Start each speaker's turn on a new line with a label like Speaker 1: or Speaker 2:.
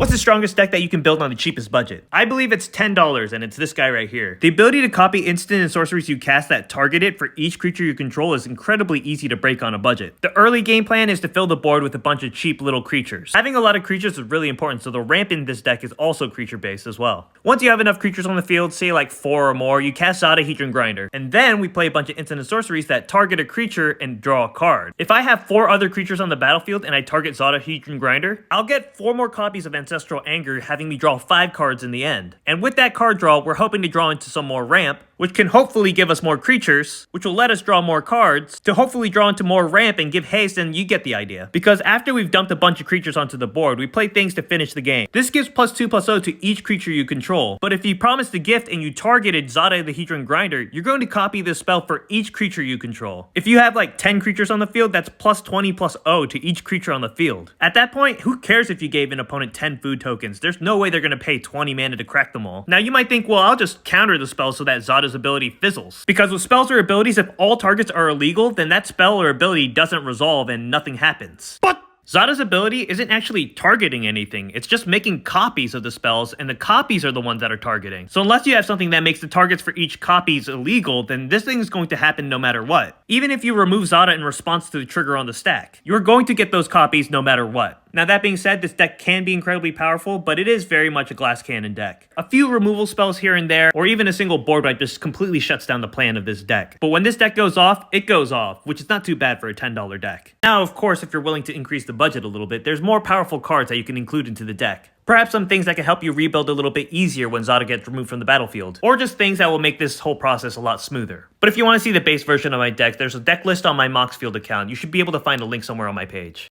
Speaker 1: What's the strongest deck that you can build on the cheapest budget? I believe it's $10, and it's this guy right here. The ability to copy instant and sorceries you cast that target it for each creature you control is incredibly easy to break on a budget. The early game plan is to fill the board with a bunch of cheap little creatures. Having a lot of creatures is really important, so the ramp in this deck is also creature based as well. Once you have enough creatures on the field, say like 4 or more, you cast Zada Grinder, and then we play a bunch of instant and sorceries that target a creature and draw a card. If I have 4 other creatures on the battlefield and I target Zada Grinder, I'll get 4 more copies of Ancestral Anger, having me draw 5 cards in the end. And with that card draw, we're hoping to draw into some more ramp, which can hopefully give us more creatures, which will let us draw more cards, to hopefully draw into more ramp and give haste, and you get the idea. Because after we've dumped a bunch of creatures onto the board, we play things to finish the game. This gives +2/+0 to each creature you control, but if you promised a gift and you targeted Zada Grinder, you're going to copy this spell for each creature you control. If you have like 10 creatures on the field, that's +20/+0 to each creature on the field. At that point, who cares if you gave an opponent 10 food tokens? There's no way they're going to pay 20 mana to crack them all. Now you might think, well, I'll just counter the spell so that Zada's ability fizzles. Because with spells or abilities, if all targets are illegal, then that spell or ability doesn't resolve and nothing happens. But Zada's ability isn't actually targeting anything, it's just making copies of the spells, and the copies are the ones that are targeting. So unless you have something that makes the targets for each copies illegal, then this thing is going to happen no matter what. Even if you remove Zada in response to the trigger on the stack, you're going to get those copies no matter what. Now that being said, this deck can be incredibly powerful, but it is very much a glass cannon deck. A few removal spells here and there, or even a single board wipe just completely shuts down the plan of this deck. But when this deck goes off, it goes off, which is not too bad for a $10 deck. Now, of course, if you're willing to increase the budget a little bit, there's more powerful cards that you can include into the deck. Perhaps some things that can help you rebuild a little bit easier when Zada gets removed from the battlefield, or just things that will make this whole process a lot smoother. But if you want to see the base version of my deck, there's a deck list on my Moxfield account. You should be able to find a link somewhere on my page.